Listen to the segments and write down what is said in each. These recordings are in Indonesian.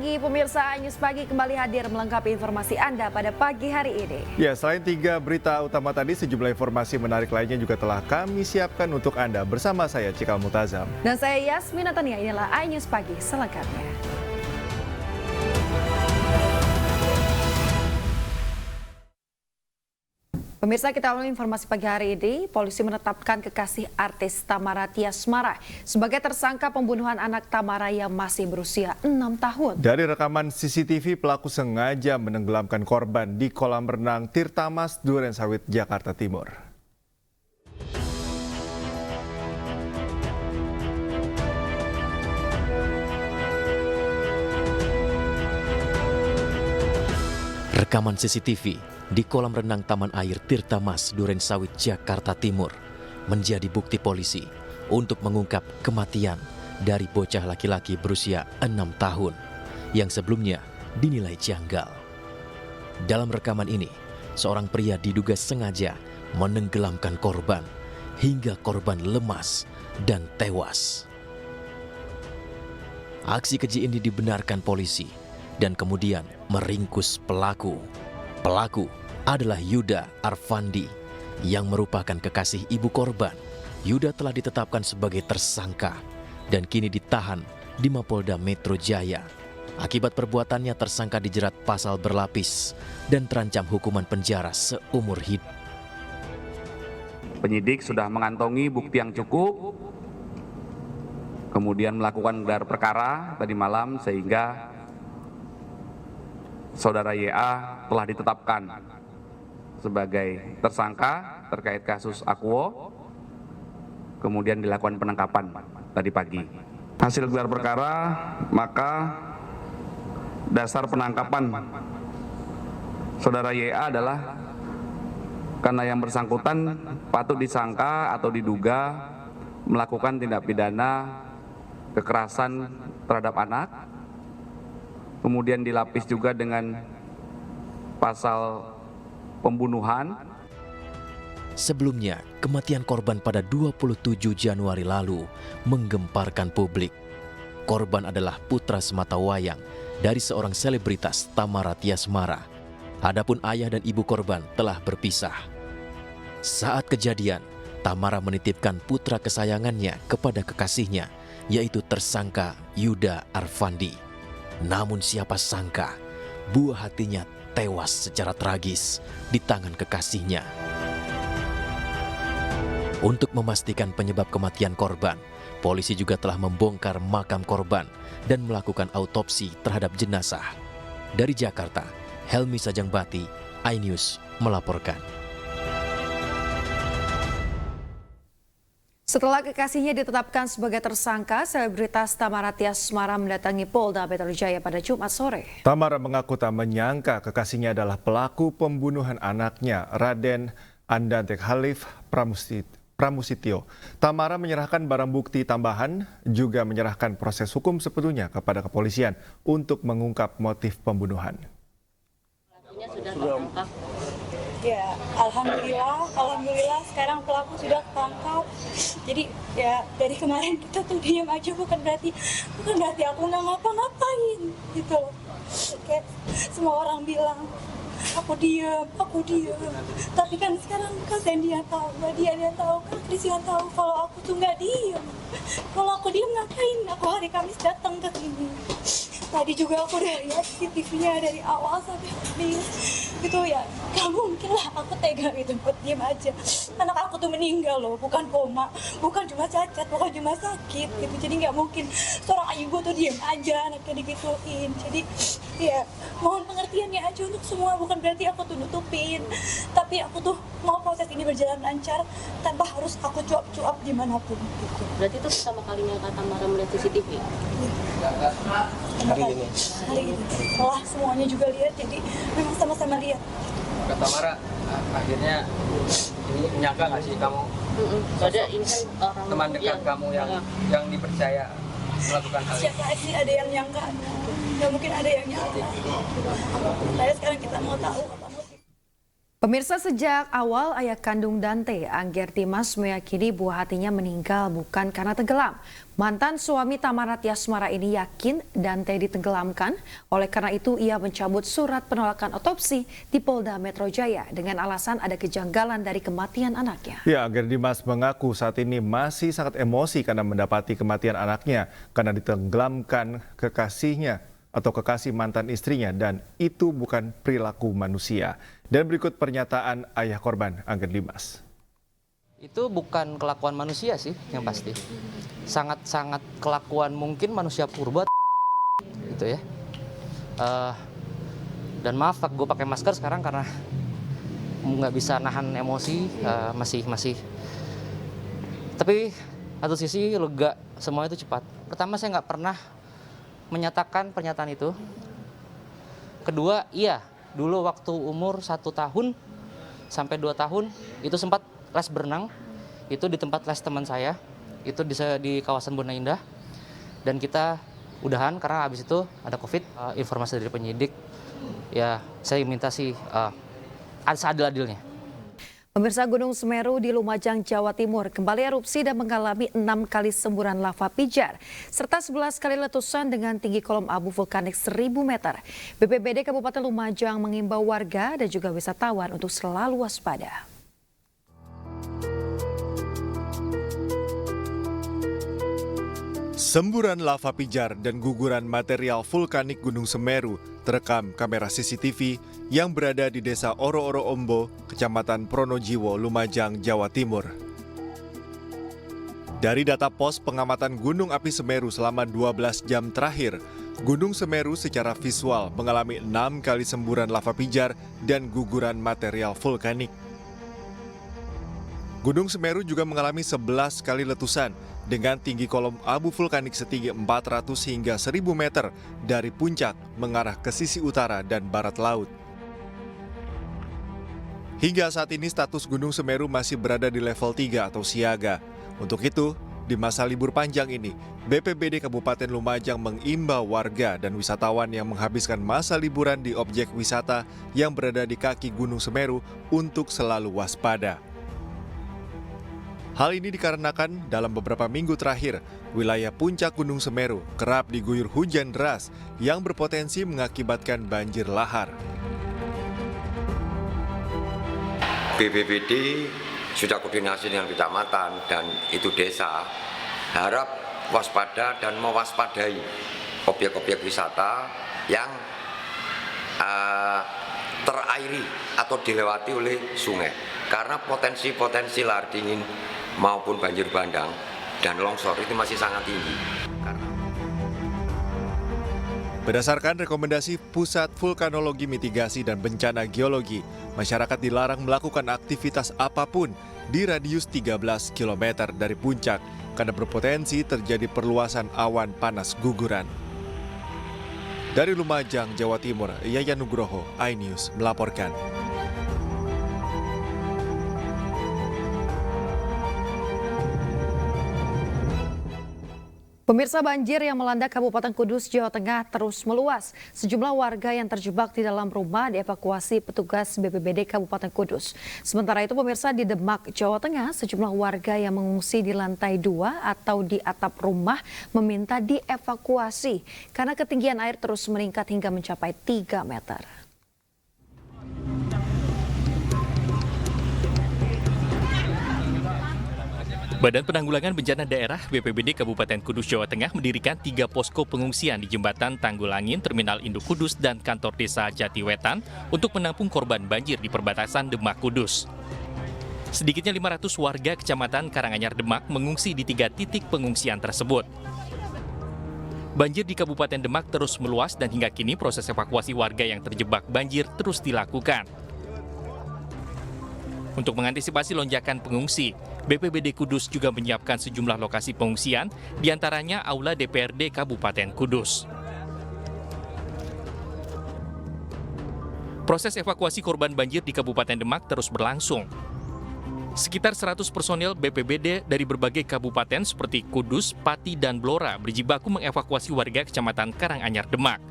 pagi pemirsa, News Pagi kembali hadir melengkapi informasi Anda pada pagi hari ini. Ya, selain 3 berita utama tadi, sejumlah informasi menarik lainnya juga telah kami siapkan untuk Anda. Bersama saya, Cikal Mutazam. Dan saya Yasmin Natania, inilah News Pagi selengkapnya. Pemirsa, kita awali informasi pagi hari ini. Polisi menetapkan kekasih artis Tamara Tiasmara sebagai tersangka pembunuhan anak Tamara yang masih berusia 6 tahun. Dari rekaman CCTV, pelaku sengaja menenggelamkan korban di kolam renang Tirtamas, Durensawit, Jakarta Timur. Rekaman CCTV di kolam renang Taman Air Tirtamas, Durensawit, Jakarta Timur menjadi bukti polisi untuk mengungkap kematian dari bocah laki-laki berusia 6 tahun yang sebelumnya dinilai janggal. Dalam rekaman ini, seorang pria diduga sengaja menenggelamkan korban hingga korban lemas dan tewas. Aksi keji ini dibenarkan polisi dan kemudian meringkus pelaku. Pelaku adalah Yuda Arfandi yang merupakan kekasih ibu korban. Yuda telah ditetapkan sebagai tersangka dan kini ditahan di Mapolda Metro Jaya. Akibat perbuatannya, tersangka dijerat pasal berlapis dan terancam hukuman penjara seumur hidup. Penyidik sudah mengantongi bukti yang cukup, kemudian melakukan gelar perkara tadi malam sehingga Saudara YA telah ditetapkan sebagai tersangka terkait kasus Akuo, kemudian dilakukan penangkapan tadi pagi. Hasil gelar perkara, maka dasar penangkapan Saudara YA adalah karena yang bersangkutan patut disangka atau diduga melakukan tindak pidana kekerasan terhadap anak, kemudian dilapis juga dengan pasal pembunuhan. Sebelumnya, kematian korban pada 27 Januari lalu menggemparkan publik. Korban adalah putra sematawayang dari seorang selebritas, Tamara Tiasmara. Adapun ayah dan ibu korban telah berpisah. Saat kejadian, Tamara menitipkan putra kesayangannya kepada kekasihnya, yaitu tersangka Yuda Arfandi. Namun siapa sangka, buah hatinya tewas secara tragis di tangan kekasihnya. Untuk memastikan penyebab kematian korban, polisi juga telah membongkar makam korban dan melakukan autopsi terhadap jenazah. Dari Jakarta, Helmi Sajangbati, iNews melaporkan. Setelah kekasihnya ditetapkan sebagai tersangka, selebritas Tamara Tiasmara mendatangi Polda Metro Jaya pada Jumat sore. Tamara mengaku tak menyangka kekasihnya adalah pelaku pembunuhan anaknya, Raden Andantek Halif Pramusityo. Tamara menyerahkan barang bukti tambahan, juga menyerahkan proses hukum sepenuhnya kepada kepolisian untuk mengungkap motif pembunuhan. Sudah tertangkap. Ya, alhamdulillah sekarang pelaku sudah tertangkap. Jadi ya dari kemarin kita tuh diam aja, bukan berarti aku nggak ngapa-ngapain gitu. Kayak semua orang bilang aku diam. Tapi kan sekarang kan dia tahu, dia tahu, kan Christian tahu kalau aku tuh nggak diam. Kalau aku diam ngapain? Aku hari Kamis datang ke sini. Tadi juga aku udah lihat CCTV-nya dari awal sampai habis. Gitu ya, gak mungkin lah aku tega gitu buat diem aja. Anak aku tuh meninggal loh, bukan koma, bukan cuma cacat, bukan cuma sakit gitu. Jadi gak mungkin seorang ibu tuh diem aja anaknya digituin. Jadi ya mohon pengertiannya aja untuk semua, bukan berarti aku tuh nutupin. Tapi aku tuh mau proses ini berjalan lancar tanpa harus aku cuap-cuap dimanapun gitu. Berarti itu pertama kalinya Kak Tamara melihat CCTV? Hari ini. Setelah semuanya juga lihat, jadi memang sama-sama lihat. Kak Tamara, akhirnya ini menyangka nggak sih kamu? Ada ini kan orang teman dekat kamu yang dipercaya melakukan hal ini? Siapa sih ada yang nyangka? Nggak mungkin ada yang nyangka. Saya sekarang kita mau tahu apa motif. Pemirsa, sejak awal ayah kandung Dante, Angger Dimas, meyakini buah hatinya meninggal bukan karena tenggelam. Mantan suami Tamara Tiasmara ini yakin Dante ditenggelamkan, oleh karena itu ia mencabut surat penolakan otopsi di Polda Metro Jaya dengan alasan ada kejanggalan dari kematian anaknya. Ya, Angger Dimas mengaku saat ini masih sangat emosi karena mendapati kematian anaknya karena ditenggelamkan kekasihnya atau kekasih mantan istrinya, dan itu bukan perilaku manusia. Dan berikut pernyataan ayah korban, Angger Dimas. Itu bukan kelakuan manusia sih yang pasti. Sangat-sangat kelakuan mungkin manusia purba gitu ya. Dan maaf gue pakai masker sekarang karena nggak bisa nahan emosi, masih. Tapi satu sisi lega, semua itu cepat. Pertama, saya nggak pernah menyatakan pernyataan itu. Kedua, iya, dulu waktu umur 1 tahun sampai 2 tahun itu sempat les berenang, itu di tempat les teman saya, itu di kawasan Bunda Indah, dan kita udahan karena habis itu ada COVID. Informasi dari penyidik, ya saya minta sih seadil-adilnya. Pemirsa, Gunung Semeru di Lumajang, Jawa Timur kembali erupsi dan mengalami 6 kali semburan lava pijar serta 11 kali letusan dengan tinggi kolom abu vulkanik 1000 meter. BPBD Kabupaten Lumajang mengimbau warga dan juga wisatawan untuk selalu waspada. Semburan lava pijar dan guguran material vulkanik Gunung Semeru terekam kamera CCTV yang berada di Desa Oro-Oro Ombo, Kecamatan Pronojiwo, Lumajang, Jawa Timur. Dari data pos pengamatan Gunung Api Semeru selama 12 jam terakhir, Gunung Semeru secara visual mengalami 6 kali semburan lava pijar dan guguran material vulkanik. Gunung Semeru juga mengalami 11 kali letusan dengan tinggi kolom abu vulkanik setinggi 400 hingga 1000 meter dari puncak mengarah ke sisi utara dan barat laut. Hingga saat ini status Gunung Semeru masih berada di level 3 atau siaga. Untuk itu, di masa libur panjang ini, BPBD Kabupaten Lumajang mengimbau warga dan wisatawan yang menghabiskan masa liburan di objek wisata yang berada di kaki Gunung Semeru untuk selalu waspada. Hal ini dikarenakan dalam beberapa minggu terakhir, wilayah puncak Gunung Semeru kerap diguyur hujan deras yang berpotensi mengakibatkan banjir lahar. BPBD sudah koordinasi dengan kecamatan dan itu desa, harap waspada dan mewaspadai objek-objek wisata yang terairi atau dilewati oleh sungai. Karena potensi lahar dingin maupun banjir bandang dan longsor itu masih sangat tinggi. Berdasarkan rekomendasi Pusat Vulkanologi Mitigasi dan Bencana Geologi, masyarakat dilarang melakukan aktivitas apapun di radius 13 km dari puncak karena berpotensi terjadi perluasan awan panas guguran. Dari Lumajang, Jawa Timur, Yayan Nugroho, iNews melaporkan. Pemirsa, banjir yang melanda Kabupaten Kudus, Jawa Tengah terus meluas. Sejumlah warga yang terjebak di dalam rumah dievakuasi petugas BPBD Kabupaten Kudus. Sementara itu, pemirsa, di Demak, Jawa Tengah, sejumlah warga yang mengungsi di lantai 2 atau di atap rumah meminta dievakuasi karena ketinggian air terus meningkat hingga mencapai 3 meter. Badan Penanggulangan Bencana Daerah BPBD Kabupaten Kudus, Jawa Tengah mendirikan 3 posko pengungsian di Jembatan Tanggulangin, Terminal Induk Kudus, dan Kantor Desa Jatiwetan untuk menampung korban banjir di perbatasan Demak Kudus. Sedikitnya 500 warga Kecamatan Karanganyar Demak mengungsi di 3 titik pengungsian tersebut. Banjir di Kabupaten Demak terus meluas dan hingga kini proses evakuasi warga yang terjebak banjir terus dilakukan. Untuk mengantisipasi lonjakan pengungsi, BPBD Kudus juga menyiapkan sejumlah lokasi pengungsian, diantaranya Aula DPRD Kabupaten Kudus. Proses evakuasi korban banjir di Kabupaten Demak terus berlangsung. Sekitar 100 personel BPBD dari berbagai kabupaten seperti Kudus, Pati, dan Blora berjibaku mengevakuasi warga Kecamatan Karanganyar Demak.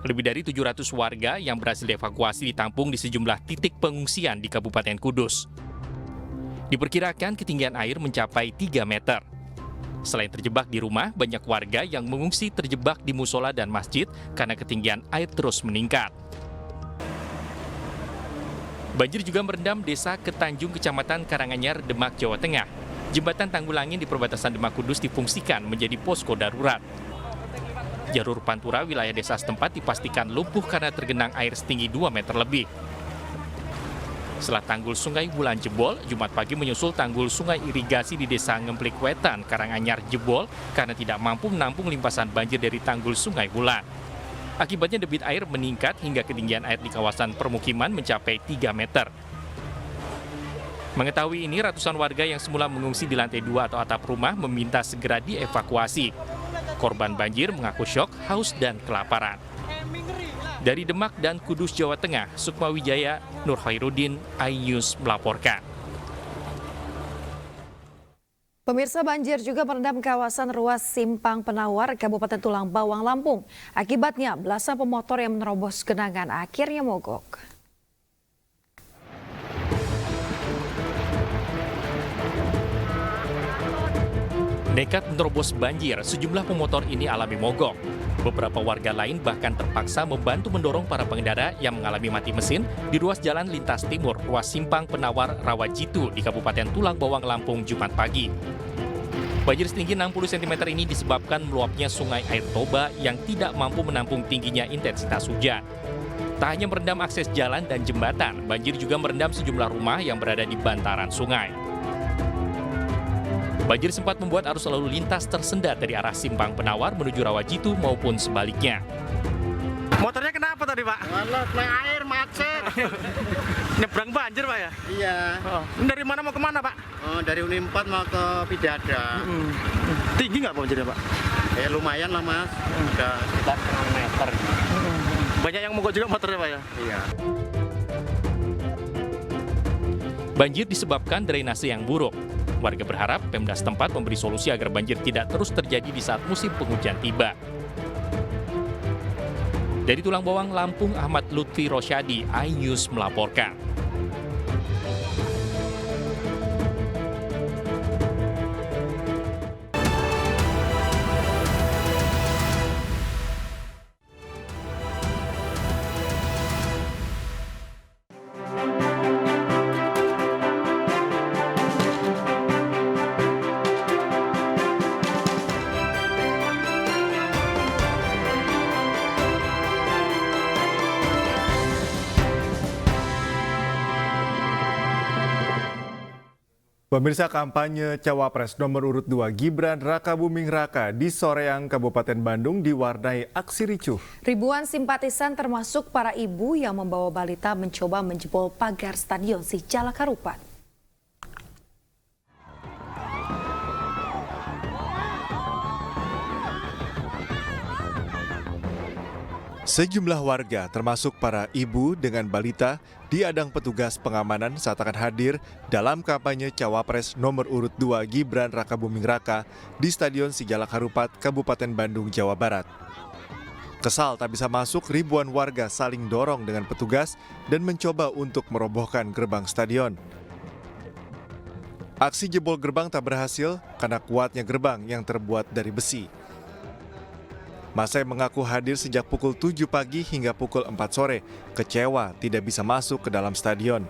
Lebih dari 700 warga yang berhasil dievakuasi ditampung di sejumlah titik pengungsian di Kabupaten Kudus. Diperkirakan ketinggian air mencapai 3 meter. Selain terjebak di rumah, banyak warga yang mengungsi terjebak di musola dan masjid karena ketinggian air terus meningkat. Banjir juga merendam desa Ketanjung, Kecamatan Karanganyar, Demak, Jawa Tengah. Jembatan Tanggulangin di perbatasan Demak Kudus difungsikan menjadi posko darurat. Jalur pantura wilayah desa setempat dipastikan lumpuh karena tergenang air setinggi 2 meter lebih. Setelah tanggul Sungai Wulan jebol, Jumat pagi menyusul tanggul sungai irigasi di desa Ngemplik Wetan, Karanganyar jebol karena tidak mampu menampung limpasan banjir dari tanggul Sungai Wulan. Akibatnya debit air meningkat hingga ketinggian air di kawasan permukiman mencapai 3 meter. Mengetahui ini, ratusan warga yang semula mengungsi di lantai 2 atau atap rumah meminta segera dievakuasi. Korban banjir mengaku syok, haus, dan kelaparan. Dari Demak dan Kudus, Jawa Tengah, Sukma Wijaya, Nur Khairuddin, iNews melaporkan. Pemirsa, banjir juga merendam kawasan ruas Simpang Penawar, Kabupaten Tulang Bawang, Lampung. Akibatnya, belasan pemotor yang menerobos genangan akhirnya mogok. Nekat menerobos banjir, sejumlah pemotor ini alami mogok. Beberapa warga lain bahkan terpaksa membantu mendorong para pengendara yang mengalami mati mesin di ruas jalan lintas timur, ruas Simpang Penawar, Rawajitu di Kabupaten Tulang Bawang, Lampung, Jumat pagi. Banjir setinggi 60 cm ini disebabkan meluapnya sungai Air Toba yang tidak mampu menampung tingginya intensitas hujan. Tak hanya merendam akses jalan dan jembatan, banjir juga merendam sejumlah rumah yang berada di bantaran sungai. Banjir sempat membuat arus lalu lintas tersendat dari arah Simpang Penawar menuju Rawajitu maupun sebaliknya. Motornya kenapa tadi, Pak? Naik air, macet. Nyebrang banjir, Pak ya? Iya. Oh. Dari mana mau kemana, Pak? Oh, dari Uni 4 mau ke Pidada. Tinggi nggak banjirnya, Pak? Ya lumayan lah, Mas. Udah sekitar 1 meter. Banyak yang mogok juga motornya, Pak ya? Iya. Banjir disebabkan drainase yang buruk. Warga berharap Pemda setempat memberi solusi agar banjir tidak terus terjadi di saat musim penghujan tiba. Dari Tulang Bawang, Lampung, Ahmad Lutfi Rosyadi, iNews melaporkan. Pemirsa, kampanye Cawapres nomor urut 2 Gibran Rakabuming Raka di Soreang, Kabupaten Bandung diwarnai aksi ricuh. Ribuan simpatisan termasuk para ibu yang membawa balita mencoba menjebol pagar Stadion Sijalak Harupat. Sejumlah warga termasuk para ibu dengan balita diadang petugas pengamanan saat akan hadir dalam kampanye Cawapres nomor urut 2 Gibran Rakabuming Raka di Stadion Sijalak Harupat, Kabupaten Bandung, Jawa Barat. Kesal tak bisa masuk, ribuan warga saling dorong dengan petugas dan mencoba untuk merobohkan gerbang stadion. Aksi jebol gerbang tak berhasil karena kuatnya gerbang yang terbuat dari besi. Massa yang mengaku hadir sejak pukul 7 pagi hingga pukul 4 sore, kecewa tidak bisa masuk ke dalam stadion.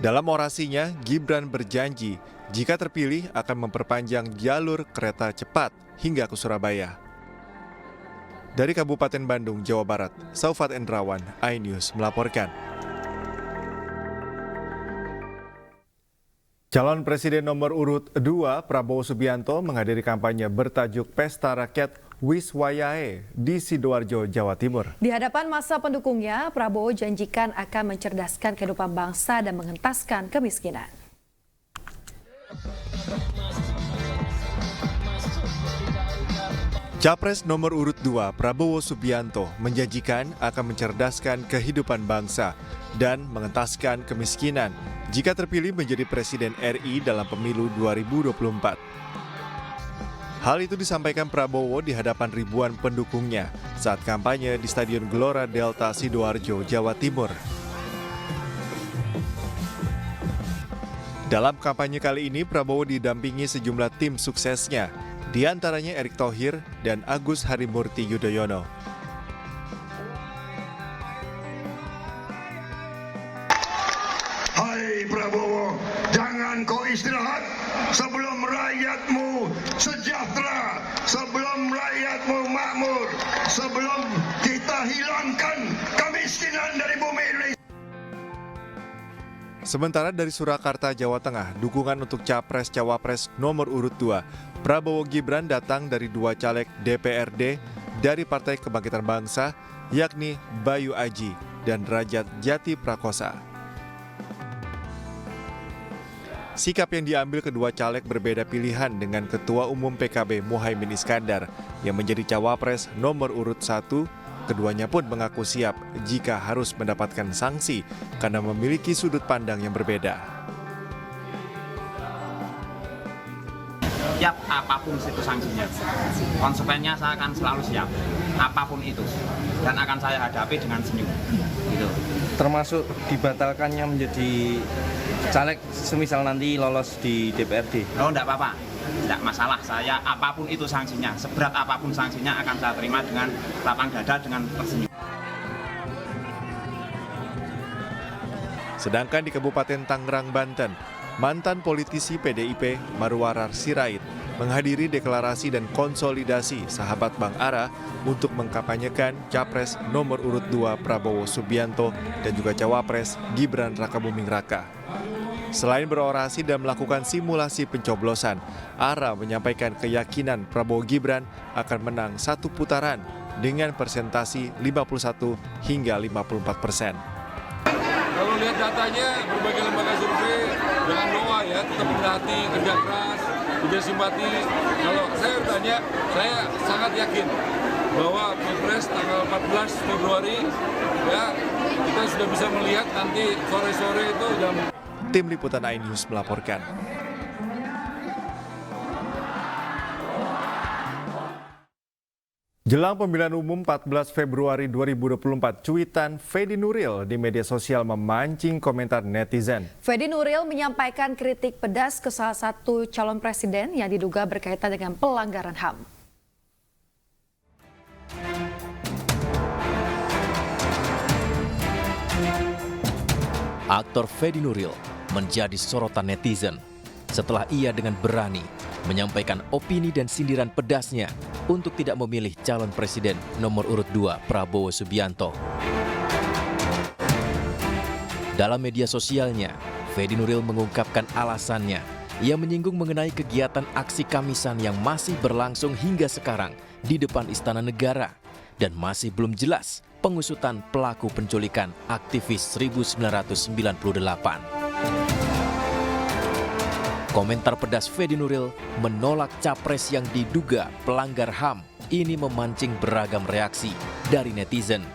Dalam orasinya, Gibran berjanji jika terpilih akan memperpanjang jalur kereta cepat hingga ke Surabaya. Dari Kabupaten Bandung, Jawa Barat, Saufat Endrawan, iNews melaporkan. Calon Presiden nomor urut 2 Prabowo Subianto menghadiri kampanye bertajuk Pesta Rakyat Wiswayahe di Sidoarjo, Jawa Timur. Di hadapan massa pendukungnya, Prabowo janjikan akan mencerdaskan kehidupan bangsa dan mengentaskan kemiskinan. Capres nomor urut 2 Prabowo Subianto menjanjikan akan mencerdaskan kehidupan bangsa dan mengentaskan kemiskinan jika terpilih menjadi Presiden RI dalam pemilu 2024. Hal itu disampaikan Prabowo di hadapan ribuan pendukungnya saat kampanye di Stadion Gelora Delta Sidoarjo, Jawa Timur. Dalam kampanye kali ini, Prabowo didampingi sejumlah tim suksesnya, di antaranya Erick Thohir dan Agus Harimurti Yudhoyono. Hai Prabowo, jangan kau istirahat sebelum rakyatmu sejahtera, sebelum rakyatmu makmur, sebelum kita hilangkan kemiskinan dari bumi Indonesia. Sementara dari Surakarta, Jawa Tengah, dukungan untuk Capres-Cawapres nomor urut 2, Prabowo Gibran datang dari 2 caleg DPRD dari Partai Kebangkitan Bangsa, yakni Bayu Aji dan Rajat Jati Prakosa. Sikap yang diambil kedua caleg berbeda pilihan dengan Ketua Umum PKB Muhaimin Iskandar yang menjadi Cawapres nomor urut 1. Keduanya pun mengaku siap jika harus mendapatkan sanksi karena memiliki sudut pandang yang berbeda. Siap apapun itu sanksinya, konsekuensinya saya akan selalu siap, apapun itu, dan akan saya hadapi dengan senyum. Gitu. Termasuk dibatalkannya menjadi caleg semisal nanti lolos di DPRD. Oh, enggak apa-apa. Tidak masalah, saya apapun itu sanksinya, seberat apapun sanksinya akan saya terima dengan lapang dada, dengan tersenyum. Sedangkan di Kabupaten Tangerang, Banten, mantan politisi PDIP Marwarar Sirait menghadiri deklarasi dan konsolidasi sahabat Bang Ara untuk mengkampanyekan Capres nomor urut 2 Prabowo Subianto dan juga Cawapres Gibran Rakabuming Raka. Selain berorasi dan melakukan simulasi pencoblosan, Ara menyampaikan keyakinan Prabowo Gibran akan menang 1 putaran dengan persentasi 51 hingga 54%. Kalau lihat datanya, berbagai lembaga survei dengan doa ya, tetap berhati, kerja keras, punya simpati. Kalau saya bertanya, saya sangat yakin bahwa Pilpres tanggal 14 Februari ya, kita sudah bisa melihat nanti sore-sore itu jam. Tim Liputan iNews melaporkan. Jelang pemilihan umum 14 Februari 2024, cuitan Fedi Nuril di media sosial memancing komentar netizen. Fedi Nuril menyampaikan kritik pedas ke salah satu calon presiden yang diduga berkaitan dengan pelanggaran HAM. Aktor Fedi Nuril menjadi sorotan netizen setelah ia dengan berani menyampaikan opini dan sindiran pedasnya untuk tidak memilih calon presiden nomor urut 2 Prabowo Subianto. Dalam media sosialnya, Fedi Nuril mengungkapkan alasannya. Ia menyinggung mengenai kegiatan aksi Kamisan yang masih berlangsung hingga sekarang di depan Istana Negara dan masih belum jelas pengusutan pelaku penculikan aktivis 1998. Komentar pedas Fedi Nuril menolak capres yang diduga pelanggar HAM ini memancing beragam reaksi dari netizen.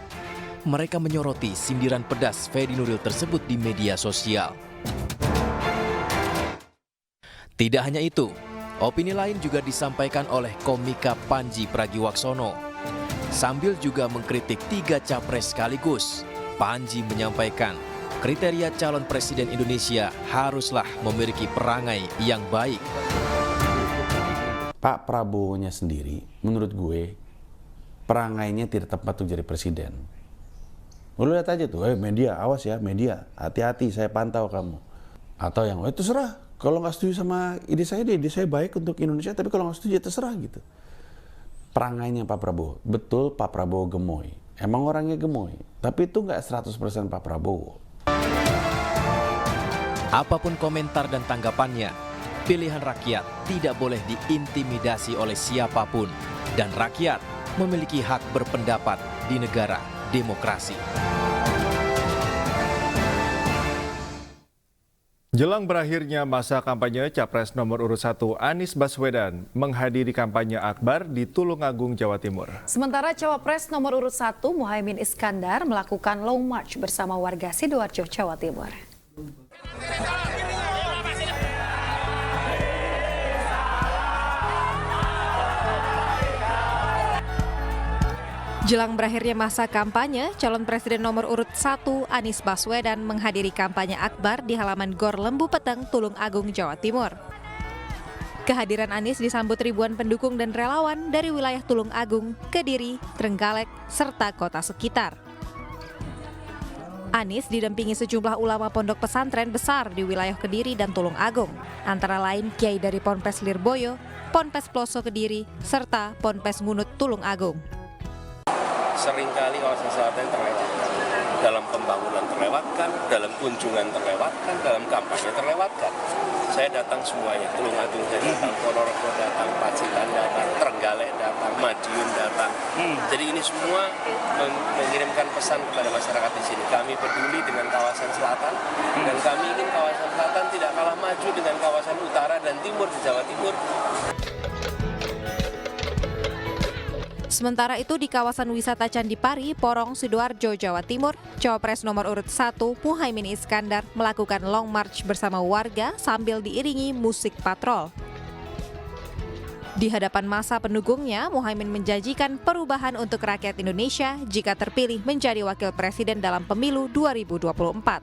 Mereka menyoroti sindiran pedas Fedi Nuril tersebut di media sosial. Tidak hanya itu, opini lain juga disampaikan oleh komika Panji Pragiwaksono. Sambil juga mengkritik 3 capres sekaligus, Panji menyampaikan kriteria calon presiden Indonesia haruslah memiliki perangai yang baik. Pak Prabowo-nya sendiri, menurut gue, perangainya tidak tepat untuk jadi presiden. Lu lihat aja tuh, media, awas ya, media, hati-hati, saya pantau kamu. Atau yang, terserah, kalau nggak setuju sama ide saya baik untuk Indonesia, tapi kalau nggak setuju, terserah gitu. Perangainya Pak Prabowo, betul Pak Prabowo gemoy. Emang orangnya gemoy, tapi itu nggak 100% Pak Prabowo. Apapun komentar dan tanggapannya, pilihan rakyat tidak boleh diintimidasi oleh siapapun dan rakyat memiliki hak berpendapat di negara demokrasi. Jelang berakhirnya masa kampanye Capres nomor urut 1 Anies Baswedan menghadiri kampanye akbar di Tulungagung, Jawa Timur. Sementara Cawapres nomor urut 1 Muhaimin Iskandar melakukan long march bersama warga Sidoarjo, Jawa Timur. Jelang berakhirnya masa kampanye, calon presiden nomor urut 1 Anies Baswedan menghadiri kampanye akbar di halaman Gor Lembu Peteng, Tulung Agung, Jawa Timur. Kehadiran Anies disambut ribuan pendukung dan relawan dari wilayah Tulung Agung, Kediri, Trenggalek, serta kota sekitar. Anies didampingi sejumlah ulama pondok pesantren besar di wilayah Kediri dan Tulung Agung, antara lain Kiai dari Ponpes Lirboyo, Ponpes Ploso Kediri, serta Ponpes Ngunut Tulung Agung. Seringkali kawasan selatan terlewatkan, dalam pembangunan terlewatkan, dalam kunjungan terlewatkan, dalam kampanye terlewatkan. Saya datang semuanya, Tulung Agung saya datang, Ponorogo datang, Pacitan datang, Trenggalek datang, Madiun datang. Jadi ini semua mengirimkan pesan kepada masyarakat di sini. Kami peduli dengan kawasan selatan dan kami ingin kawasan selatan tidak kalah maju dengan kawasan utara dan timur di Jawa Timur. Sementara itu di kawasan wisata Candi Pari, Porong, Sidoarjo, Jawa Timur, Cawapres nomor urut 1 Muhaimin Iskandar melakukan long march bersama warga sambil diiringi musik patrol. Di hadapan massa pendukungnya, Muhaimin menjanjikan perubahan untuk rakyat Indonesia jika terpilih menjadi wakil presiden dalam pemilu 2024.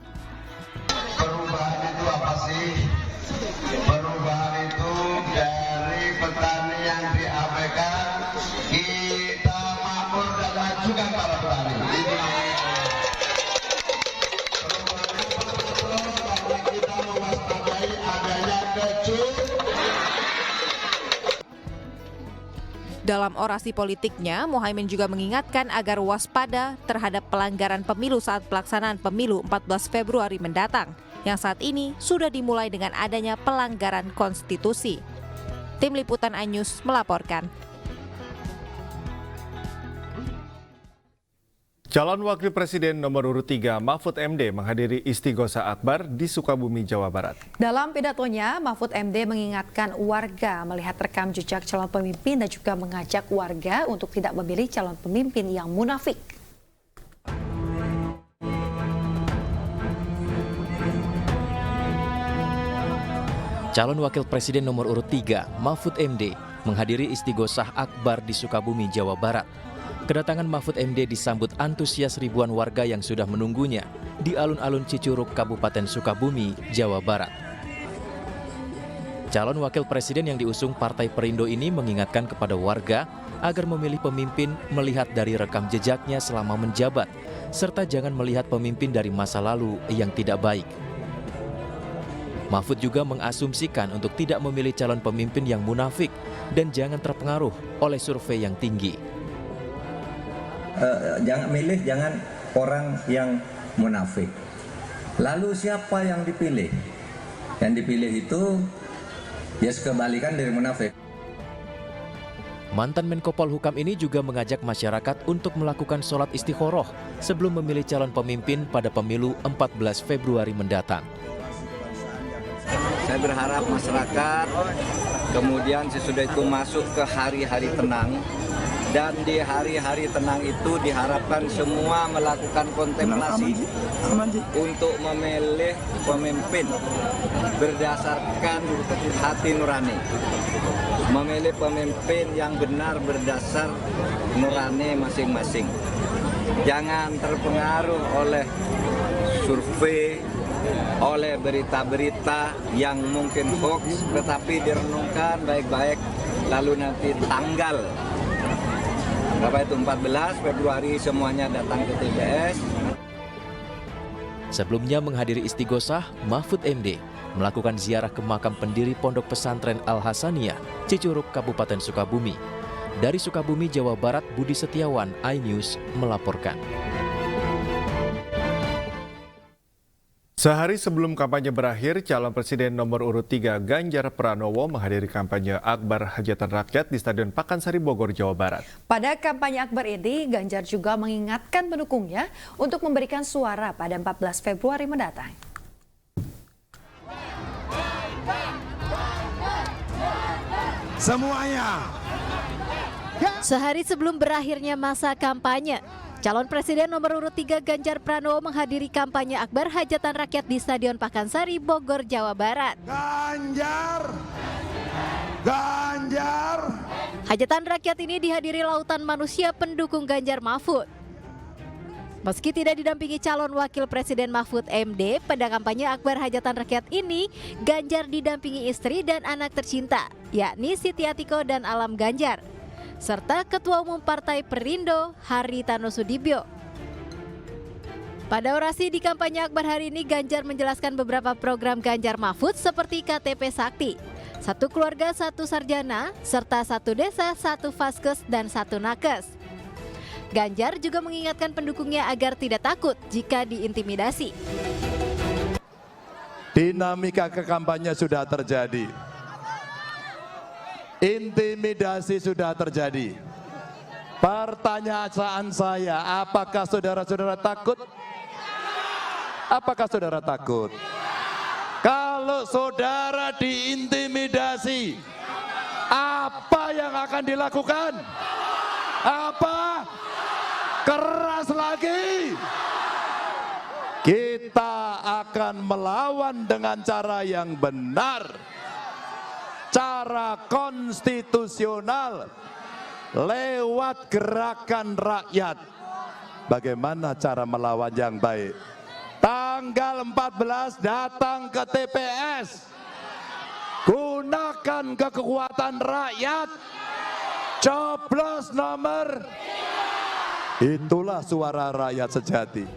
Perubahan itu apa sih? Perubahan itu dari petani yang diabaikan kita makmur dan majukan para petani. Karena kita mewaspadai adanya kecut. Dalam orasi politiknya, Muhaimin juga mengingatkan agar waspada terhadap pelanggaran pemilu saat pelaksanaan pemilu 14 Februari mendatang, yang saat ini sudah dimulai dengan adanya pelanggaran konstitusi. Tim Liputan iNews melaporkan. Calon Wakil Presiden nomor urut 3 Mahfud MD menghadiri Istighosa Akbar di Sukabumi, Jawa Barat. Dalam pidatonya, Mahfud MD mengingatkan warga melihat rekam jejak calon pemimpin dan juga mengajak warga untuk tidak memilih calon pemimpin yang munafik. Calon Wakil Presiden nomor urut 3 Mahfud MD menghadiri Istighosa Akbar di Sukabumi, Jawa Barat. Kedatangan Mahfud MD disambut antusias ribuan warga yang sudah menunggunya di alun-alun Cicurug, Kabupaten Sukabumi, Jawa Barat. Calon Wakil Presiden yang diusung Partai Perindo ini mengingatkan kepada warga agar memilih pemimpin melihat dari rekam jejaknya selama menjabat, serta jangan melihat pemimpin dari masa lalu yang tidak baik. Mahfud juga mengasumsikan untuk tidak memilih calon pemimpin yang munafik dan jangan terpengaruh oleh survei yang tinggi. Jangan orang yang munafik. Lalu siapa yang dipilih? Yang dipilih itu ya kebalikan dari munafik. Mantan Menko Polhukam ini juga mengajak masyarakat untuk melakukan sholat istikharah sebelum memilih calon pemimpin pada pemilu 14 Februari mendatang. Saya berharap masyarakat kemudian sesudah itu masuk ke hari-hari tenang. Dan di hari-hari tenang itu diharapkan semua melakukan kontemplasi untuk memilih pemimpin berdasarkan hati nurani. Memilih pemimpin yang benar berdasar nurani masing-masing. Jangan terpengaruh oleh survei, oleh berita-berita yang mungkin hoax, tetapi direnungkan baik-baik, lalu nanti tanggal berapa itu 14 Februari semuanya datang ke TPS. Sebelumnya menghadiri Istighosah, Mahfud MD melakukan ziarah ke makam pendiri Pondok Pesantren Al-Hasaniyah, Cicurug, Kabupaten Sukabumi. Dari Sukabumi, Jawa Barat, Budi Setiawan, iNews melaporkan. Sehari sebelum kampanye berakhir, calon presiden nomor urut 3 Ganjar Pranowo menghadiri kampanye akbar hajatan rakyat di Stadion Pakansari Bogor, Jawa Barat. Pada kampanye akbar ini, Ganjar juga mengingatkan pendukungnya untuk memberikan suara pada 14 Februari mendatang. Semuanya. Sehari sebelum berakhirnya masa kampanye, calon presiden nomor urut 3 Ganjar Pranowo menghadiri kampanye akbar hajatan rakyat di Stadion Pakansari, Bogor, Jawa Barat. Ganjar. Hajatan rakyat ini dihadiri lautan manusia pendukung Ganjar Mahfud. Meski tidak didampingi calon wakil presiden Mahfud MD, pada kampanye akbar hajatan rakyat ini, Ganjar didampingi istri dan anak tercinta, yakni Siti Atiko dan Alam Ganjar, serta Ketua Umum Partai Perindo, Haritano Sudibyo. Pada orasi di kampanye akbar hari ini, Ganjar menjelaskan beberapa program Ganjar Mahfud seperti KTP Sakti, 1 keluarga 1 sarjana, serta 1 desa 1 vaskes dan 1 nakes. Ganjar juga mengingatkan pendukungnya agar tidak takut jika diintimidasi. Dinamika ke kampanye sudah terjadi. Intimidasi sudah terjadi. Pertanyaan saya, apakah saudara-saudara takut? Apakah saudara takut? Kalau saudara diintimidasi, apa yang akan dilakukan? Apa? Keras lagi. Kita akan melawan dengan cara yang benar, cara konstitusional, lewat gerakan rakyat. Bagaimana cara melawan yang baik? Tanggal 14 datang ke TPS, gunakan kekuatan rakyat, coblos nomor. Itulah suara rakyat sejati.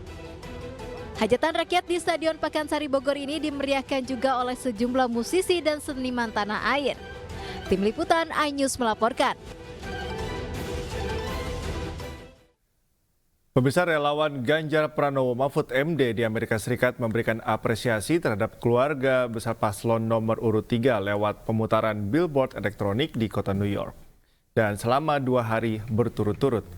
Hajatan rakyat di Stadion Pakansari Bogor ini dimeriahkan juga oleh sejumlah musisi dan seniman tanah air. Tim Liputan iNews melaporkan. Pemirsa, relawan Ganjar Pranowo Mahfud MD di Amerika Serikat memberikan apresiasi terhadap keluarga besar paslon nomor urut 3 lewat pemutaran billboard elektronik di kota New York. Dan selama 2 hari berturut-turut.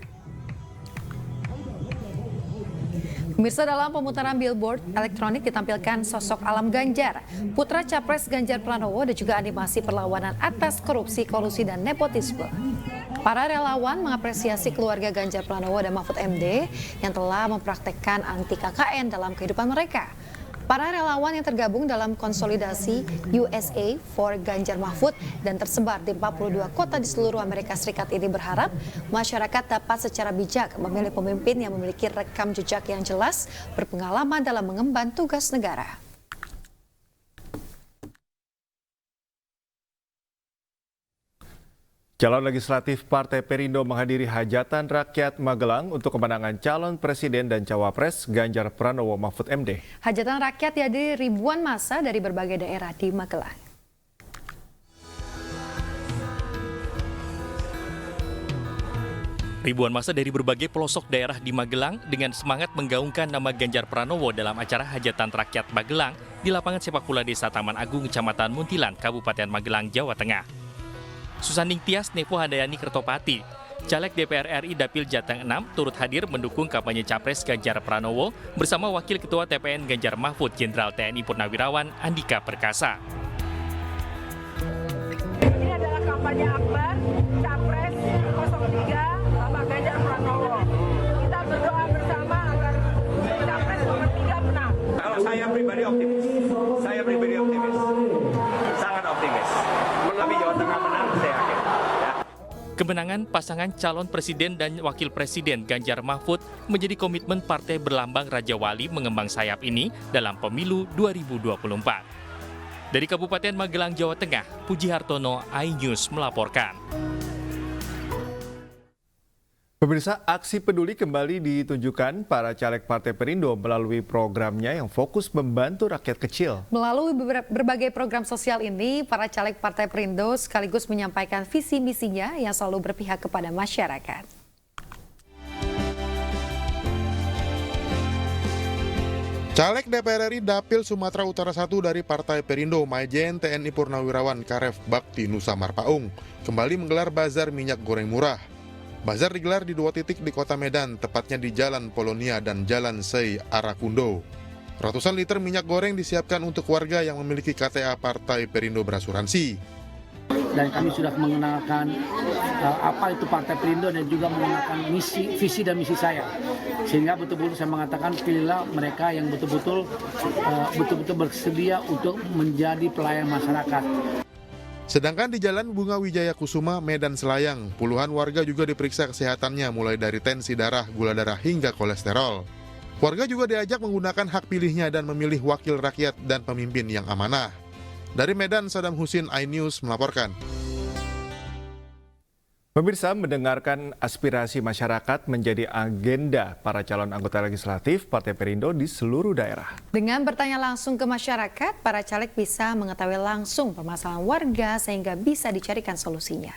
Pemirsa, dalam pemutaran billboard elektronik ditampilkan sosok Alam Ganjar, putra Capres Ganjar Pranowo, dan juga animasi perlawanan atas korupsi, kolusi, dan nepotisme. Para relawan mengapresiasi keluarga Ganjar Pranowo dan Mahfud MD yang telah mempraktekkan anti KKN dalam kehidupan mereka. Para relawan yang tergabung dalam konsolidasi USA for Ganjar Mahfud dan tersebar di 42 kota di seluruh Amerika Serikat ini berharap masyarakat dapat secara bijak memilih pemimpin yang memiliki rekam jejak yang jelas, berpengalaman dalam mengemban tugas negara. Calon legislatif Partai Perindo menghadiri hajatan rakyat Magelang untuk kemenangan calon presiden dan cawapres Ganjar Pranowo Mahfud MD. Hajatan rakyat dihadiri ribuan massa dari berbagai daerah di Magelang. Ribuan massa dari berbagai pelosok daerah di Magelang dengan semangat menggaungkan nama Ganjar Pranowo dalam acara hajatan rakyat Magelang di lapangan sepak bola Desa Taman Agung, Kecamatan Muntilan, Kabupaten Magelang, Jawa Tengah. Susaning Tias Nepo Handayani Kertopati, caleg DPR RI Dapil Jateng 6 turut hadir mendukung kampanye Capres Ganjar Pranowo bersama Wakil Ketua TPN Ganjar Mahfud Jenderal TNI Purnawirawan Andika Perkasa. Ini adalah kampanye akbar Capres 03 Bapak Ganjar Pranowo. Kita berdoa bersama agar Capres nomor 3 menang. Kalau saya pribadi optimis, sangat optimis. Lebih Jawa Tengah menang, saya yakin. Kemenangan pasangan calon presiden dan wakil presiden Ganjar Mahfud menjadi komitmen partai berlambang Raja Wali mengembang sayap ini dalam pemilu 2024. Dari Kabupaten Magelang, Jawa Tengah, Puji Hartono, iNews melaporkan. Pemirsa, aksi peduli kembali ditunjukkan para caleg Partai Perindo melalui programnya yang fokus membantu rakyat kecil. Melalui berbagai program sosial ini, para caleg Partai Perindo sekaligus menyampaikan visi misinya yang selalu berpihak kepada masyarakat. Caleg DPR RI Dapil Sumatera Utara 1 dari Partai Perindo, Majen TNI Purnawirawan Karef Bakti Nusa Marpaung, kembali menggelar bazar minyak goreng murah. Bazar digelar di 2 titik di Kota Medan, tepatnya di Jalan Polonia dan Jalan Sei Arakundo. Ratusan liter minyak goreng disiapkan untuk warga yang memiliki KTA Partai Perindo berasuransi. Dan kami sudah mengenalkan apa itu Partai Perindo dan juga mengenalkan visi dan misi saya. Sehingga betul-betul saya mengatakan pilihlah mereka yang betul-betul bersedia untuk menjadi pelayan masyarakat. Sedangkan di Jalan Bunga Wijaya Kusuma, Medan Selayang, puluhan warga juga diperiksa kesehatannya mulai dari tensi darah, gula darah, hingga kolesterol. Warga juga diajak menggunakan hak pilihnya dan memilih wakil rakyat dan pemimpin yang amanah. Dari Medan, Saddam Husin, iNews melaporkan. Pemirsa, mendengarkan aspirasi masyarakat menjadi agenda para calon anggota legislatif Partai Perindo di seluruh daerah. Dengan bertanya langsung ke masyarakat, para caleg bisa mengetahui langsung permasalahan warga sehingga bisa dicarikan solusinya.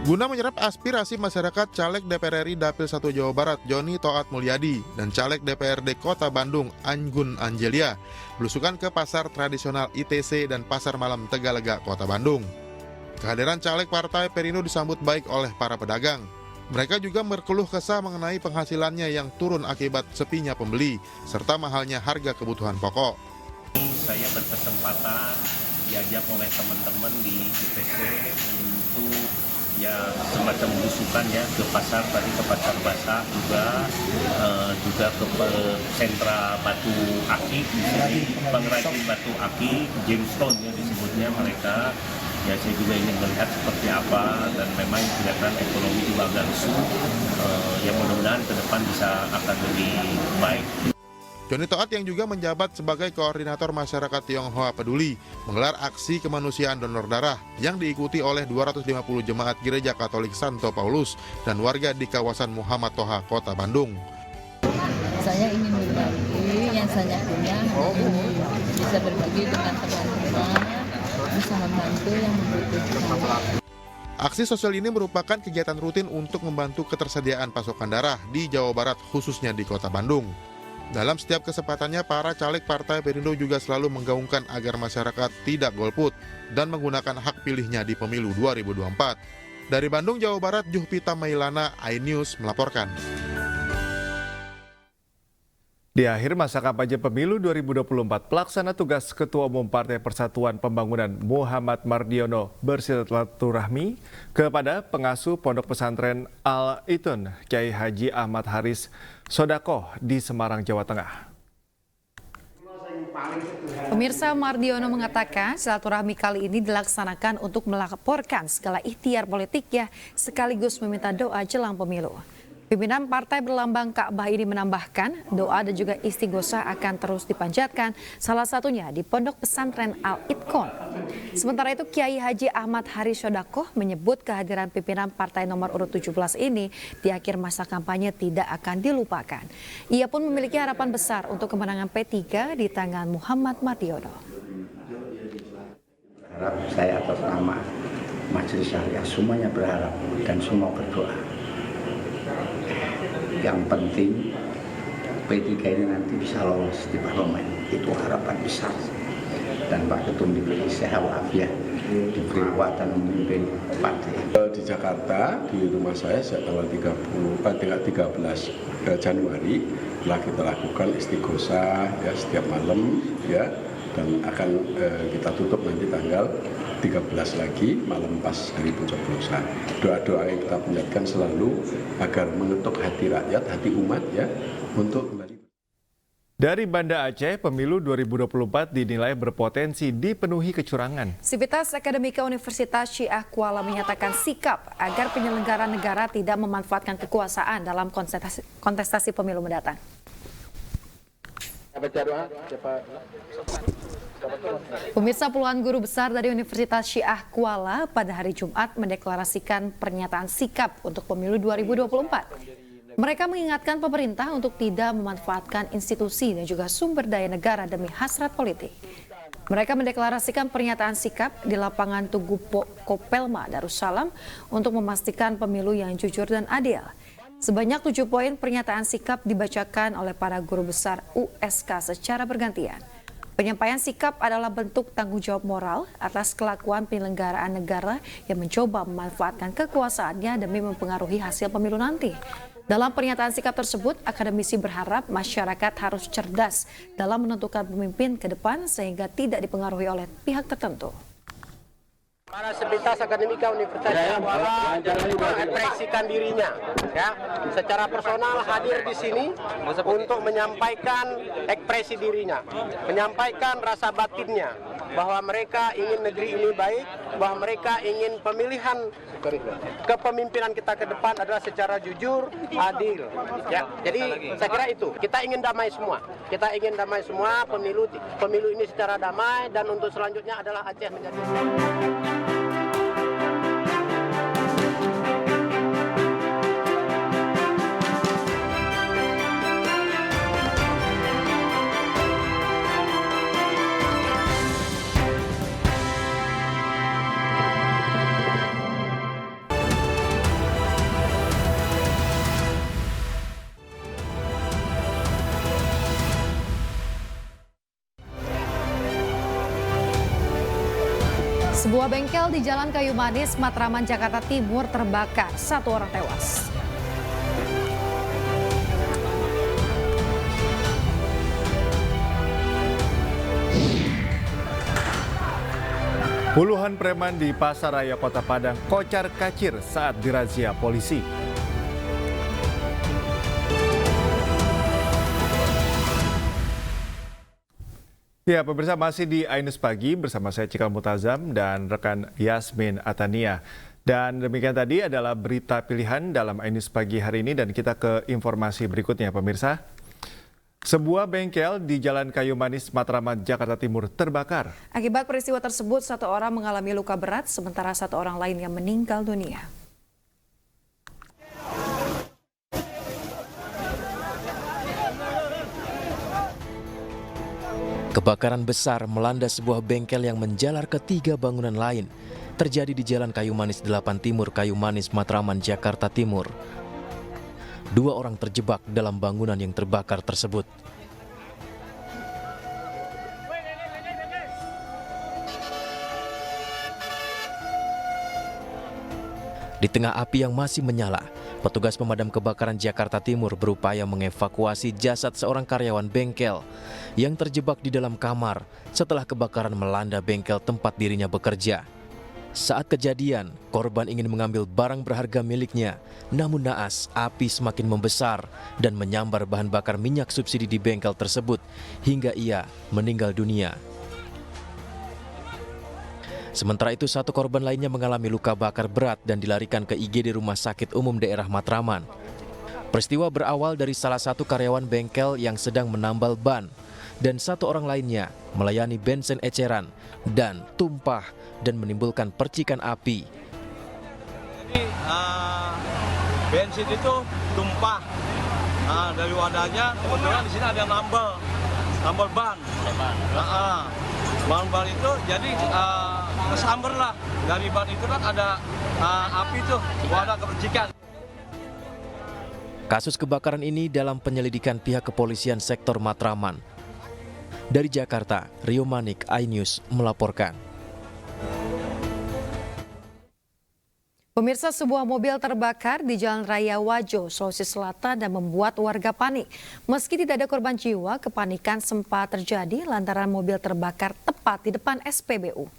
Guna menyerap aspirasi masyarakat, Caleg DPR RI Dapil 1 Jawa Barat Joni Toat Mulyadi dan Caleg DPRD Kota Bandung Anggun Angelia belusukan ke pasar tradisional ITC dan Pasar Malam Tegalega, Kota Bandung. Kehadiran caleg Partai Perindo disambut baik oleh para pedagang. Mereka juga berkeluh kesah mengenai penghasilannya yang turun akibat sepinya pembeli serta mahalnya harga kebutuhan pokok. Saya berkesempatan diajak oleh teman-teman di ITC untuk ya semacam belusukan ya ke pasar, tadi ke pasar basah juga ke sentra batu aki di sini, pengrajin batu aki gemstone ya disebutnya mereka. Ya saya juga ingin melihat seperti apa dan memang kelihatan ekonomi juga agak lesu. Yang mudah-mudahan ke depan akan lebih baik. Joni Toat yang juga menjabat sebagai koordinator masyarakat Tionghoa Peduli menggelar aksi kemanusiaan donor darah yang diikuti oleh 250 jemaat Gereja Katolik Santo Paulus dan warga di kawasan Muhammad Toha, Kota Bandung. Saya ingin berbagi yang saya punya, bisa berbagi dengan teman-teman, bisa membantu yang membutuhkan. Aksi sosial ini merupakan kegiatan rutin untuk membantu ketersediaan pasokan darah di Jawa Barat, khususnya di Kota Bandung. Dalam setiap kesempatannya, para caleg Partai Perindo juga selalu menggaungkan agar masyarakat tidak golput dan menggunakan hak pilihnya di pemilu 2024. Dari Bandung, Jawa Barat, Juhpita Mailana, iNews melaporkan. Di akhir masa kampanye pemilu 2024, pelaksana tugas Ketua Umum Partai Persatuan Pembangunan Muhammad Mardiono bersilaturahmi kepada pengasuh Pondok Pesantren Al-Itun Kyai Haji Ahmad Haris Sodakoh di Semarang, Jawa Tengah. Pemirsa, Mardiono mengatakan silaturahmi kali ini dilaksanakan untuk melaporkan segala ikhtiar politiknya sekaligus meminta doa jelang pemilu. Pimpinan partai berlambang Ka'bah ini menambahkan doa dan juga istighosah akan terus dipanjatkan, salah satunya di Pondok Pesantren Al-Itqon. Sementara itu Kiai Haji Ahmad Haris Sodakoh menyebut kehadiran pimpinan partai nomor urut 17 ini di akhir masa kampanye tidak akan dilupakan. Ia pun memiliki harapan besar untuk kemenangan P3 di tangan Muhammad Mardiono. Harap saya atas nama Majelis Syariah semuanya berharap dan semua berdoa. Yang penting P3 ini nanti bisa lolos di parlemen, itu harapan besar. Dan Pak Ketum diberi sehat walafiat, diberi kekuatan memimpin partai. Di Jakarta, di rumah saya sejak tanggal 13 Januari telah kita lakukan istighosah ya setiap malam ya, dan akan kita tutup nanti tanggal 13 lagi malam pas hari pencoblosan. Doa-doa yang kita panjatkan selalu agar mengetuk hati rakyat, hati umat ya, untuk kembali. Dari Banda Aceh, pemilu 2024 dinilai berpotensi dipenuhi kecurangan. Sivitas Akademika Universitas Syiah Kuala menyatakan sikap agar penyelenggara negara tidak memanfaatkan kekuasaan dalam kontestasi pemilu mendatang. Pemirsa, puluhan guru besar dari Universitas Syiah Kuala pada hari Jumat mendeklarasikan pernyataan sikap untuk pemilu 2024. Mereka mengingatkan pemerintah untuk tidak memanfaatkan institusi dan juga sumber daya negara demi hasrat politik. Mereka mendeklarasikan pernyataan sikap di lapangan Tugu Kopelma, Darussalam untuk memastikan pemilu yang jujur dan adil. Sebanyak 7 poin pernyataan sikap dibacakan oleh para guru besar USK secara bergantian. Penyampaian sikap adalah bentuk tanggung jawab moral atas kelakuan penyelenggaraan negara yang mencoba memanfaatkan kekuasaannya demi mempengaruhi hasil pemilu nanti. Dalam pernyataan sikap tersebut, akademisi berharap masyarakat harus cerdas dalam menentukan pemimpin ke depan sehingga tidak dipengaruhi oleh pihak tertentu. Para Sivitas Akademika Universitas Cendrawasih mengekspresikan dirinya, ya, secara personal hadir di sini untuk menyampaikan ekspresi dirinya, menyampaikan rasa batinnya bahwa mereka ingin negeri ini baik, bahwa mereka ingin pemilihan kepemimpinan kita ke depan adalah secara jujur, adil. Ya, jadi saya kira itu kita ingin damai semua, pemilu ini secara damai dan untuk selanjutnya adalah Aceh menjadi. Sebuah bengkel di Jalan Kayu Manis, Matraman, Jakarta Timur terbakar. 1 orang tewas. Puluhan preman di Pasaraya Kota Padang kocar-kacir saat dirazia polisi. Ya, pemirsa, masih di Ainus Pagi bersama saya Cikal Mutazam dan rekan Yasmin Atania. Dan demikian tadi adalah berita pilihan dalam Ainus Pagi hari ini dan kita ke informasi berikutnya, pemirsa. Sebuah bengkel di Jalan Kayu Manis, Matraman, Jakarta Timur terbakar. Akibat peristiwa tersebut, 1 orang mengalami luka berat, sementara 1 orang lainnya meninggal dunia. Kebakaran besar melanda sebuah bengkel yang menjalar ke 3 bangunan lain. Terjadi di Jalan Kayu Manis 8 Timur, Kayu Manis, Matraman, Jakarta Timur. 2 orang terjebak dalam bangunan yang terbakar tersebut. Di tengah api yang masih menyala, petugas pemadam kebakaran Jakarta Timur berupaya mengevakuasi jasad seorang karyawan bengkel yang terjebak di dalam kamar setelah kebakaran melanda bengkel tempat dirinya bekerja. Saat kejadian, korban ingin mengambil barang berharga miliknya, namun naas api semakin membesar dan menyambar bahan bakar minyak subsidi di bengkel tersebut hingga ia meninggal dunia. Sementara itu, 1 korban lainnya mengalami luka bakar berat dan dilarikan ke IGD Rumah Sakit Umum Daerah Matraman. Peristiwa berawal dari salah satu karyawan bengkel yang sedang menambal ban dan 1 orang lainnya melayani bensin eceran dan tumpah dan menimbulkan percikan api. Jadi bensin itu tumpah dari wadahnya, kebetulan di sini ada nambal ban. Ban itu jadi kesamber lah, dari ban itu kan ada api tuh, wadah kepercikan. Kasus kebakaran ini dalam penyelidikan pihak kepolisian sektor Matraman. Dari Jakarta, Rio Manik, iNews melaporkan. Pemirsa, sebuah mobil terbakar di Jalan Raya Wajo, Sulawesi Selatan dan membuat warga panik. Meski tidak ada korban jiwa, kepanikan sempat terjadi lantaran mobil terbakar tepat di depan SPBU.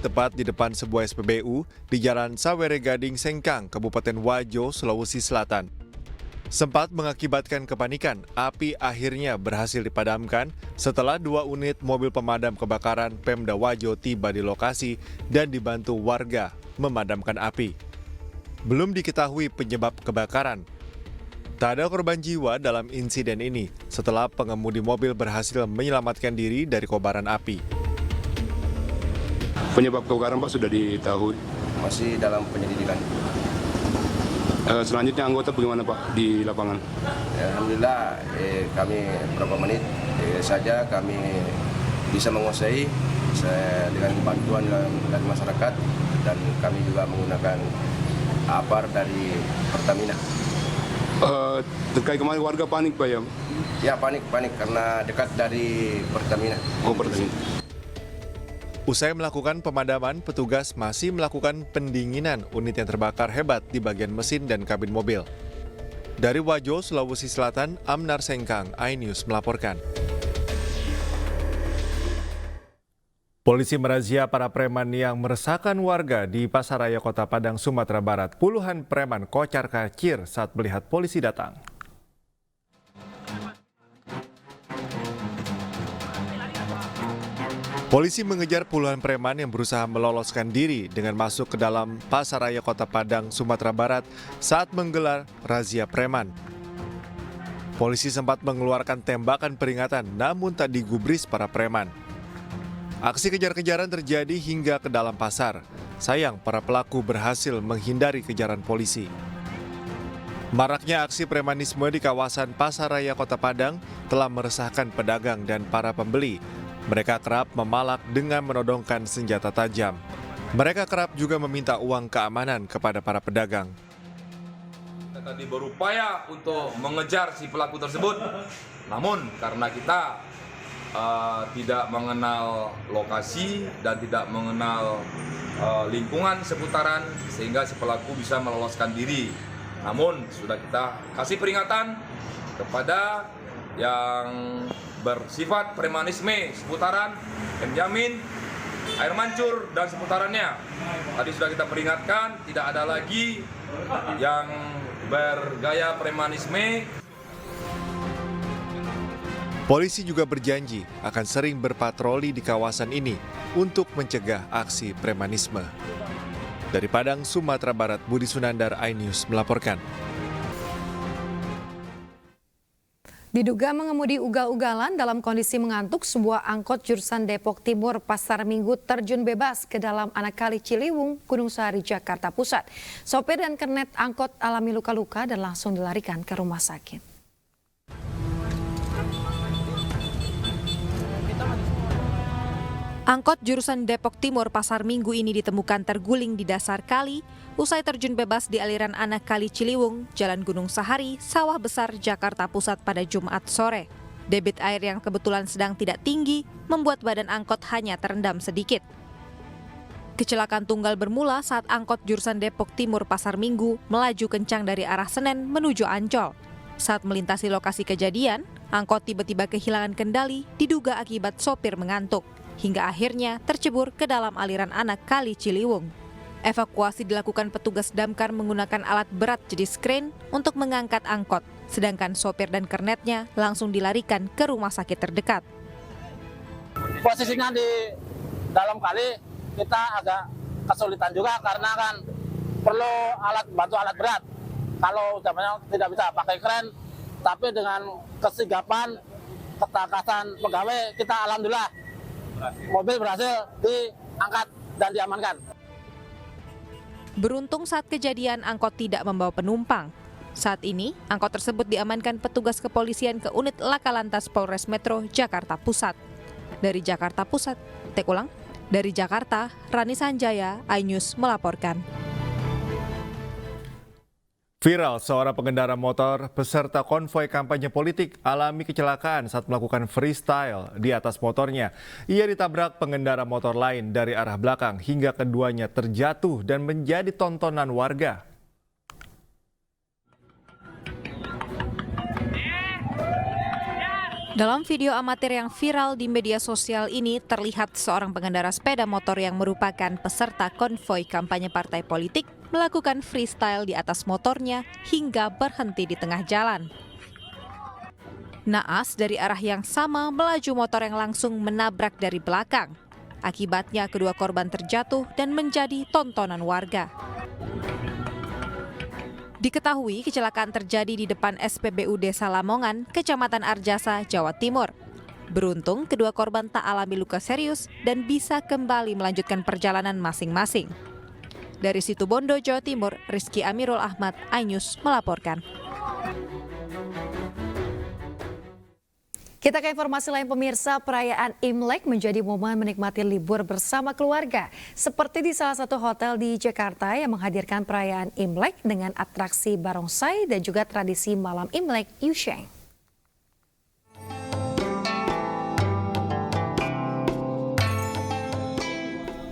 Tepat di depan sebuah SPBU di Jalan Sawere Gading Sengkang, Kabupaten Wajo, Sulawesi Selatan. Sempat mengakibatkan kepanikan, api akhirnya berhasil dipadamkan setelah 2 unit mobil pemadam kebakaran Pemda Wajo tiba di lokasi dan dibantu warga memadamkan api. Belum diketahui penyebab kebakaran. Tak ada korban jiwa dalam insiden ini setelah pengemudi mobil berhasil menyelamatkan diri dari kobaran api. Penyebab kebakaran Pak sudah diketahui? Masih dalam penyelidikan. Selanjutnya anggota bagaimana Pak di lapangan? Alhamdulillah kami beberapa menit saja kami bisa menguasai dengan bantuan dari masyarakat dan kami juga menggunakan APAR dari Pertamina. Terkait kemarin warga panik Pak ya? Ya panik karena dekat dari Pertamina. Oh, Pertamina. Usai melakukan pemadaman, petugas masih melakukan pendinginan unit yang terbakar hebat di bagian mesin dan kabin mobil. Dari Wajo, Sulawesi Selatan, Amnar Sengkang, iNews melaporkan. Polisi merazia para preman yang meresahkan warga di Pasaraya Kota Padang, Sumatera Barat. Puluhan preman kocar-kacir saat melihat polisi datang. Polisi mengejar puluhan preman yang berusaha meloloskan diri dengan masuk ke dalam Pasaraya Kota Padang, Sumatera Barat saat menggelar razia preman. Polisi sempat mengeluarkan tembakan peringatan namun tak digubris para preman. Aksi kejar-kejaran terjadi hingga ke dalam pasar. Sayang, para pelaku berhasil menghindari kejaran polisi. Maraknya aksi premanisme di kawasan Pasaraya Kota Padang telah meresahkan pedagang dan para pembeli. Mereka kerap memalak dengan menodongkan senjata tajam. Mereka kerap juga meminta uang keamanan kepada para pedagang. Kita tadi berupaya untuk mengejar si pelaku tersebut, namun karena kita tidak mengenal lokasi dan tidak mengenal lingkungan seputaran, sehingga si pelaku bisa meloloskan diri. Namun sudah kita kasih peringatan kepada yang bersifat premanisme seputaran Jamin, Air Mancur dan seputarannya. Tadi sudah kita peringatkan, tidak ada lagi yang bergaya premanisme. Polisi juga berjanji akan sering berpatroli di kawasan ini untuk mencegah aksi premanisme. Dari Padang, Sumatera Barat, Budi Sunandar, iNews melaporkan. Diduga mengemudi ugal-ugalan dalam kondisi mengantuk, sebuah angkot jurusan Depok Timur Pasar Minggu terjun bebas ke dalam anak kali Ciliwung, Gunung Sahari, Jakarta Pusat. Sopir dan kernet angkot alami luka-luka dan langsung dilarikan ke rumah sakit. Angkot jurusan Depok Timur Pasar Minggu ini ditemukan terguling di dasar kali usai terjun bebas di aliran anak kali Ciliwung, Jalan Gunung Sahari, Sawah Besar, Jakarta Pusat pada Jumat sore. Debit air yang kebetulan sedang tidak tinggi membuat badan angkot hanya terendam sedikit. Kecelakaan tunggal bermula saat angkot jurusan Depok Timur Pasar Minggu melaju kencang dari arah Senen menuju Ancol. Saat melintasi lokasi kejadian, angkot tiba-tiba kehilangan kendali diduga akibat sopir mengantuk, hingga akhirnya tercebur ke dalam aliran anak kali Ciliwung. Evakuasi dilakukan petugas damkar menggunakan alat berat jenis krain untuk mengangkat angkot, sedangkan sopir dan kernetnya langsung dilarikan ke rumah sakit terdekat. Posisinya di dalam kali kita agak kesulitan juga karena kan perlu bantu alat berat. Kalau utamanya tidak bisa pakai kren, tapi dengan kesigapan, ketakasan pegawai, kita alhamdulillah mobil berhasil diangkat dan diamankan. Beruntung saat kejadian angkot tidak membawa penumpang. Saat ini, angkot tersebut diamankan petugas kepolisian ke unit Laka Lantas Polres Metro Jakarta Pusat. Dari Jakarta Pusat, dari Jakarta, Rani Sanjaya, iNews melaporkan. Viral, seorang pengendara motor peserta konvoi kampanye politik alami kecelakaan saat melakukan freestyle di atas motornya. Ia ditabrak pengendara motor lain dari arah belakang hingga keduanya terjatuh dan menjadi tontonan warga. Dalam video amatir yang viral di media sosial ini terlihat seorang pengendara sepeda motor yang merupakan peserta konvoi kampanye partai politik melakukan freestyle di atas motornya hingga berhenti di tengah jalan. Naas dari arah yang sama melaju motor yang langsung menabrak dari belakang. Akibatnya kedua korban terjatuh dan menjadi tontonan warga. Diketahui kecelakaan terjadi di depan SPBU Desa Lamongan, Kecamatan Arjasa, Jawa Timur. Beruntung kedua korban tak alami luka serius dan bisa kembali melanjutkan perjalanan masing-masing. Dari Situbondo, Jawa Timur, Rizky Amirul Ahmad, iNews melaporkan. Kita ke informasi lain pemirsa, perayaan Imlek menjadi momen menikmati libur bersama keluarga. Seperti di salah satu hotel di Jakarta yang menghadirkan perayaan Imlek dengan atraksi barongsai dan juga tradisi malam Imlek Yusheng.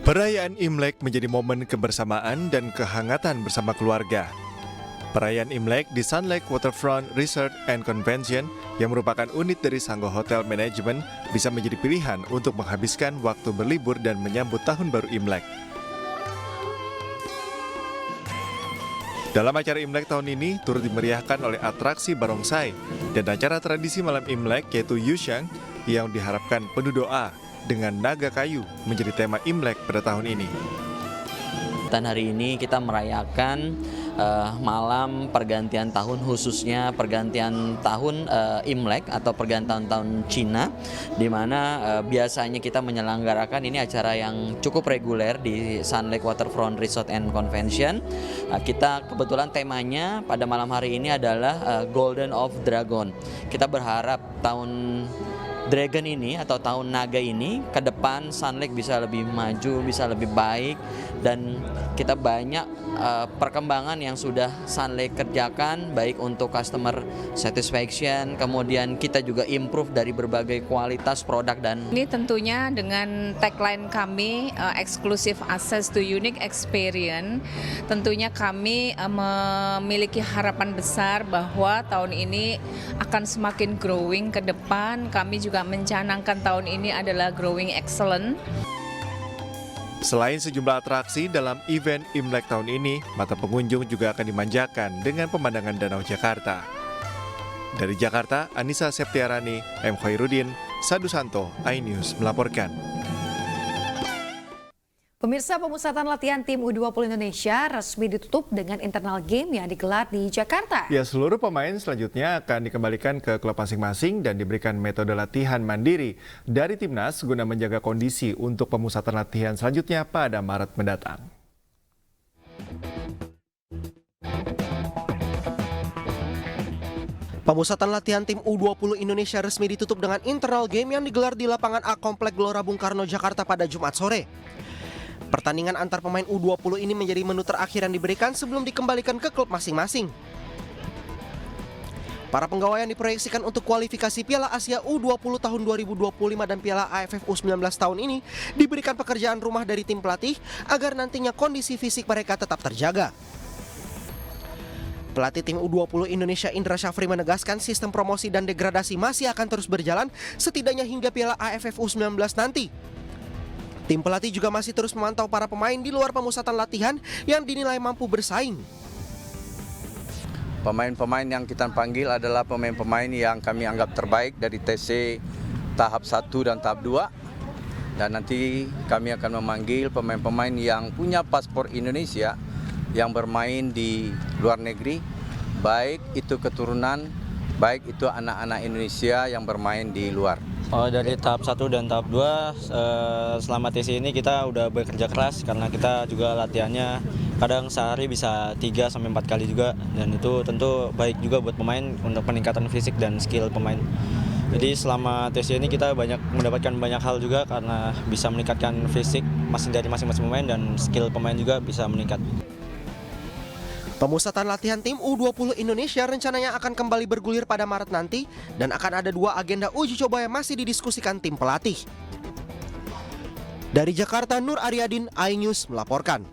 Perayaan Imlek menjadi momen kebersamaan dan kehangatan bersama keluarga. Perayaan Imlek di Sun Lake Waterfront Resort and Convention yang merupakan unit dari Sanggo Hotel Management bisa menjadi pilihan untuk menghabiskan waktu berlibur dan menyambut Tahun Baru Imlek. Dalam acara Imlek tahun ini turut dimeriahkan oleh atraksi barongsai dan acara tradisi malam Imlek yaitu Yushang yang diharapkan penuh doa dengan naga kayu menjadi tema Imlek pada tahun ini. Dan hari ini kita merayakan malam pergantian tahun, khususnya pergantian tahun Imlek atau pergantian tahun Cina, di mana biasanya kita menyelenggarakan ini acara yang cukup reguler di Sun Lake Waterfront Resort and Convention. Kita kebetulan temanya pada malam hari ini adalah Golden of Dragon. Kita berharap tahun Dragon ini atau tahun naga ini ke depan Sun Lake bisa lebih maju, bisa lebih baik, dan kita banyak perkembangan yang sudah Sun Lake kerjakan baik untuk customer satisfaction, kemudian kita juga improve dari berbagai kualitas produk. Dan ini tentunya dengan tagline kami exclusive access to unique experience, tentunya kami memiliki harapan besar bahwa tahun ini akan semakin growing ke depan. Kami juga mencanangkan tahun ini adalah growing excellent. Selain sejumlah atraksi dalam event Imlek tahun ini, mata pengunjung juga akan dimanjakan dengan pemandangan Danau Jakarta. Dari Jakarta, Anissa Septiarani, M. Khairuddin, Sadu Santo, iNews melaporkan. Pemirsa, pemusatan latihan tim U20 Indonesia resmi ditutup dengan internal game yang digelar di Jakarta. Ya, seluruh pemain selanjutnya akan dikembalikan ke klub masing-masing dan diberikan metode latihan mandiri dari timnas guna menjaga kondisi untuk pemusatan latihan selanjutnya pada Maret mendatang. Pemusatan latihan tim U20 Indonesia resmi ditutup dengan internal game yang digelar di lapangan A Komplek Gelora Bung Karno, Jakarta pada Jumat sore. Pertandingan antar pemain U20 ini menjadi menu terakhir yang diberikan sebelum dikembalikan ke klub masing-masing. Para pegawai yang diproyeksikan untuk kualifikasi Piala Asia U20 tahun 2025 dan Piala AFF U19 tahun ini diberikan pekerjaan rumah dari tim pelatih agar nantinya kondisi fisik mereka tetap terjaga. Pelatih tim U20 Indonesia Indra Syafri menegaskan sistem promosi dan degradasi masih akan terus berjalan setidaknya hingga Piala AFF U19 nanti. Tim pelatih juga masih terus memantau para pemain di luar pemusatan latihan yang dinilai mampu bersaing. Pemain-pemain yang kita panggil adalah pemain-pemain yang kami anggap terbaik dari TC tahap 1 dan tahap 2. Dan nanti kami akan memanggil pemain-pemain yang punya paspor Indonesia yang bermain di luar negeri, baik itu keturunan, baik itu anak-anak Indonesia yang bermain di luar. Dari tahap 1 dan tahap 2 selama TC ini kita udah bekerja keras karena kita juga latihannya kadang sehari bisa 3-4 kali juga, dan itu tentu baik juga buat pemain untuk peningkatan fisik dan skill pemain. Jadi selama TC ini kita mendapatkan banyak hal juga karena bisa meningkatkan fisik dari masing-masing pemain dan skill pemain juga bisa meningkat. Pemusatan latihan tim U20 Indonesia rencananya akan kembali bergulir pada Maret nanti dan akan ada 2 agenda uji coba yang masih didiskusikan tim pelatih. Dari Jakarta, Nur Aryadin, iNews melaporkan.